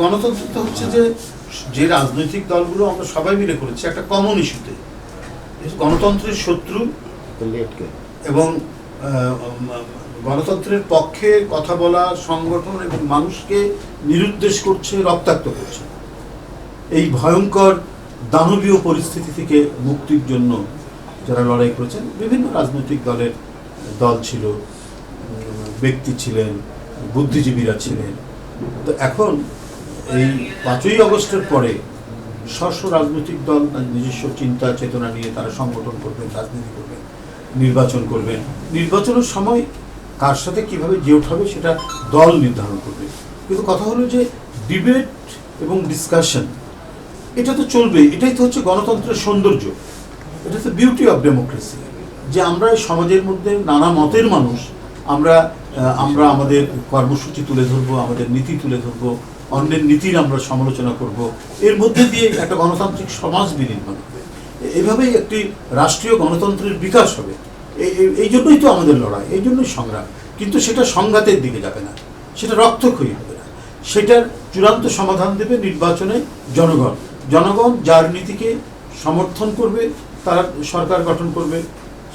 গণতন্ত্র হচ্ছে যে রাজনৈতিক দলগুলো আমরা সবাই মিলে করেছি একটা কমন ইস্যুতে, গণতন্ত্রের শত্রু এবং গণতন্ত্রের পক্ষে কথা বলা সংগঠন এবং মানুষকে নিরুদ্দেশ করছে, রক্তাক্ত করছে। এই ভয়ঙ্কর দানবীয় পরিস্থিতি থেকে মুক্তির জন্য যারা লড়াই করেছেন, বিভিন্ন রাজনৈতিক দল ছিল, ব্যক্তি ছিলেন, বুদ্ধিজীবীরা ছিলেন। তো এখন এই 5ই আগস্টের পরে স্ব রাজনৈতিক দল নিজস্ব চিন্তা চেতনা নিয়ে তারা সংগঠন করবেন, রাজনীতি করবেন, নির্বাচন করবেন। নির্বাচনের সময় কার সাথে কিভাবে জেট হবে সেটা দল নির্ধারণ করবে। কিন্তু কথা হলো যে ডিবেট এবং ডিসকাশন এটা তো চলবে। এটাই তো হচ্ছে গণতন্ত্রের সৌন্দর্য, এটা তো বিউটি অফ ডেমোক্রেসি, যে আমরা সমাজের মধ্যে নানা মতের মানুষ, আমরা আমাদের কর্মসূচি তুলে ধরবো, আমাদের নীতি তুলে ধরবো, অন্যের নীতির আমরা সমালোচনা করব। এর মধ্যে দিয়ে একটা গণতান্ত্রিক সমাজ বিনির্মাণ হবে। এভাবেই একটি রাষ্ট্রীয় গণতন্ত্রের বিকাশ হবে। এই জন্যই তো আমাদের লড়াই, এই জন্যই সংগ্রাম। কিন্তু সেটা সংঘাতের দিকে যাবে না, সেটা রক্তক্ষয়ী হবে না। সেটার চূড়ান্ত সমাধান দেবে নির্বাচনে জনগণ। জনগণ যার নীতিকে সমর্থন করবে তারা সরকার গঠন করবে।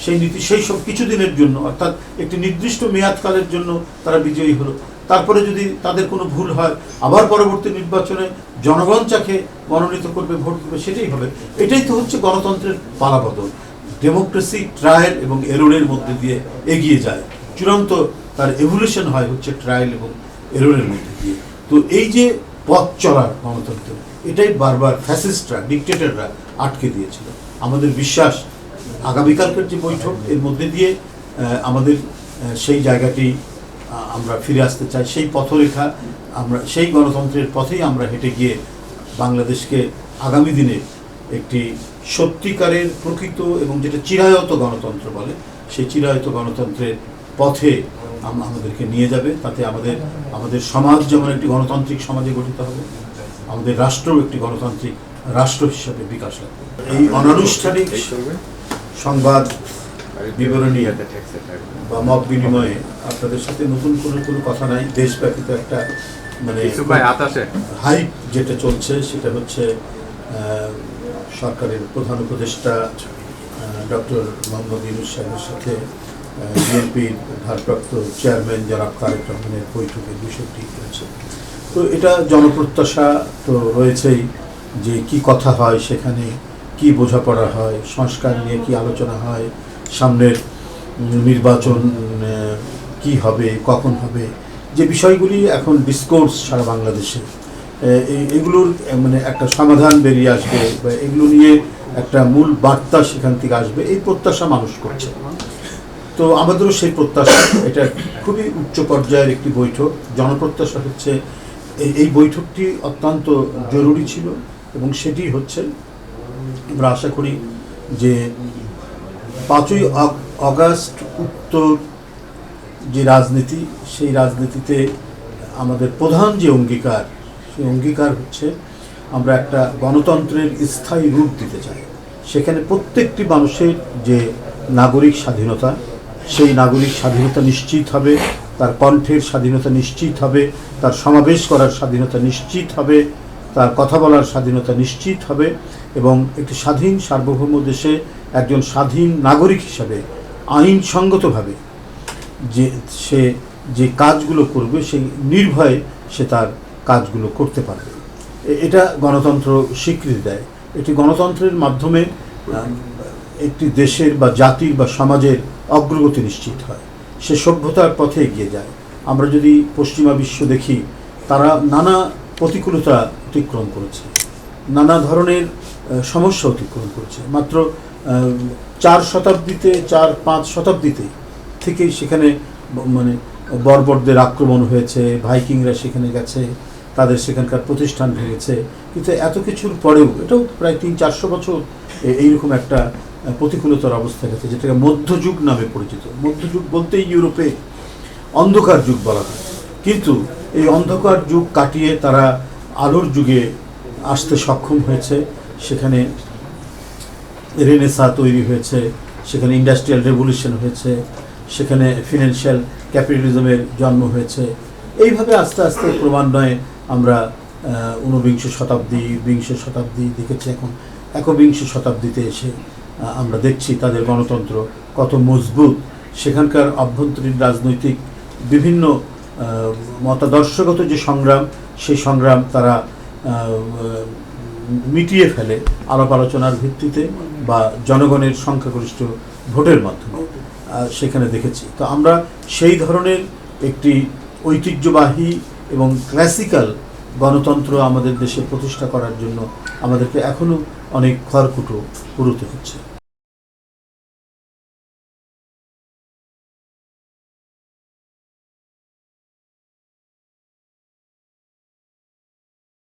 সেই নীতি সেই সব কিছুদিনের জন্য, অর্থাৎ একটি নির্দিষ্ট মেয়াদকালের জন্য তারা বিজয়ী হলো। তারপরে যদি তাদের কোনো ভুল হয়, আবার পরবর্তী নির্বাচনে জনগণ যাকে মনোনীত করবে, ভোট দেবে, সেটাই হবে। এটাই তো হচ্ছে গণতন্ত্রের পালাবদল। ডেমোক্রেসি ট্রায়াল এবং এররের মধ্যে দিয়ে এগিয়ে যায়। চূড়ান্ত তার এভলিউশন হয় হচ্ছে ট্রায়াল এবং এররের মধ্যে দিয়ে। তো এই যে পথ চলার গণতন্ত্র, এটাই বারবার ফ্যাসিস্টরা, ডিকটেটররা আটকে দিয়েছিল। আমাদের বিশ্বাস আগামীকালকের যে বৈঠক, এর মধ্যে দিয়ে আমাদের সেই জায়গাটি আমরা ফিরে আসতে চাই। সেই পথরেখা, আমরা সেই গণতন্ত্রের পথেই আমরা হেঁটে গিয়ে বাংলাদেশকে আগামী দিনে একটি সত্যিকারের প্রকৃত এবং যেটা চিরায়ত গণতন্ত্র বলে, সেই চিরায়ত গণতন্ত্রের পথে আমাদেরকে নিয়ে যাবে। তাতে আমাদের সমাজ যেমন একটি গণতান্ত্রিক সমাজে গঠিত হবে, আমাদের রাষ্ট্রও একটি গণতান্ত্রিক রাষ্ট্র হিসাবে বিকাশ লাভবে। এই অনানুষ্ঠানিক সংবাদ বিবরণী বা মত বিনিময়ে আপনাদের সাথে নতুন কোনো কথা নাই। দেশব্যাপী তো একটা মানে হাইপ যেটা চলছে, সেটা হচ্ছে সরকারের প্রধান উপদেষ্টা ডক্টর মোহাম্মদ ইউনূস সাহেবের সাথে বিএনপির ভারপ্রাপ্ত চেয়ারম্যান জনাব তারেক রহমানের বৈঠকের বিষয়টি হয়েছে। তো এটা জনপ্রত্যাশা তো রয়েছেই, যে কি কথা হয় সেখানে, কি বোঝাপড়া হয়, সংস্কার নিয়ে কি আলোচনা হয়, সামনের নির্বাচন কি হবে, কখন হবে, যে বিষয়গুলি এখন ডিসকোর্স সারা বাংলাদেশে, এগুলোর মানে একটা সমাধান বেরিয়ে আসবে বা এগুলো নিয়ে একটা মূল বার্তা সেখান থেকে আসবে, এই প্রত্যাশা মানুষ করছে। তো আমাদেরও সেই প্রত্যাশা। এটা খুবই উচ্চ পর্যায়ের একটি বৈঠক। জনপ্রত্যাশা হচ্ছে এই বৈঠকটি অত্যন্ত জরুরি ছিল এবং সেটি হচ্ছে, আমরা আশা করি যে 5ই আগস্ট উত্তর যে রাজনীতি, সেই রাজনীতিতে আমাদের প্রধান যে অঙ্গীকার, সেই অঙ্গীকার হচ্ছে আমরা একটা গণতন্ত্রের স্থায়ী রূপ দিতে চাই। সেখানে প্রত্যেকটি মানুষের যে নাগরিক স্বাধীনতা, সেই নাগরিক স্বাধীনতা নিশ্চিত হবে, তার কণ্ঠের স্বাধীনতা নিশ্চিত হবে, তার সমাবেশ করার স্বাধীনতা নিশ্চিত হবে, তার কথা বলার স্বাধীনতা নিশ্চিত হবে এবং একটি স্বাধীন সার্বভৌম দেশে একজন স্বাধীন নাগরিক হিসাবে আইনসঙ্গতভাবে সে যে কাজগুলো করবে, সেই নির্ভয়ে সে তার কাজগুলো করতে পারবে। এটা গণতন্ত্র স্বীকৃতি দেয়। এটি গণতন্ত্রের মাধ্যমে একটি দেশের বা জাতির বা সমাজের অগ্রগতি নিশ্চিত হয়, সে সভ্যতার পথে এগিয়ে যায়। আমরা যদি পশ্চিমা বিশ্ব দেখি, তারা নানা প্রতিকূলতা অতিক্রম করেছে, নানা ধরনের সমস্যা অতিক্রম করেছে। মাত্র 4-5 শতাব্দীতে থেকেই সেখানে মানে বর্বরদের আক্রমণ হয়েছে, ভাইকিংরা সেখানে গেছে, তাদের সেখানকার প্রতিষ্ঠান ভেঙেছে। কিন্তু এত কিছুর পরেও, এটাও প্রায় 300-400 বছর এইরকম একটা প্রতিকূলতার অবস্থা গেছে, যেটাকে মধ্যযুগ নামে পরিচিত। মধ্যযুগ বলতেই ইউরোপে অন্ধকার যুগ বলা হয়, কিন্তু এই অন্ধকার যুগ কাটিয়ে তারা আলোর যুগে আসতে সক্ষম হয়েছে। সেখানে রেনেসা তৈরি হয়েছে, সেখানে ইন্ডাস্ট্রিয়াল রেভলিউশন হয়েছে, সেখানে ফিনান্সিয়াল ক্যাপিটালিজমের জন্ম হয়েছে। এইভাবে আস্তে আস্তে ক্রমান্বয়ে আমরা ঊনবিংশ শতাব্দী, বিংশ শতাব্দী দেখেছি, এখন একবিংশ শতাব্দীতে এসে আমরা দেখছি তাদের গণতন্ত্র কত মজবুত। সেখানকার অভ্যন্তরীণ রাজনৈতিক বিভিন্ন মতাদর্শগত যে সংগ্রাম, সেই সংগ্রাম তারা মিটিয়ে ফেলে আলাপ আলোচনার ভিত্তিতে বা জনগণের সংখ্যাগরিষ্ঠ ভোটের মাধ্যমে, সেখানে দেখেছি। তো আমরা সেই ধরনের একটি ঐতিহ্যবাহী এবং ক্লাসিক্যাল গণতন্ত্র আমাদের দেশে প্রতিষ্ঠা করার জন্য আমাদেরকে এখনও অনেক খড়কুটো পুরোতে হচ্ছে।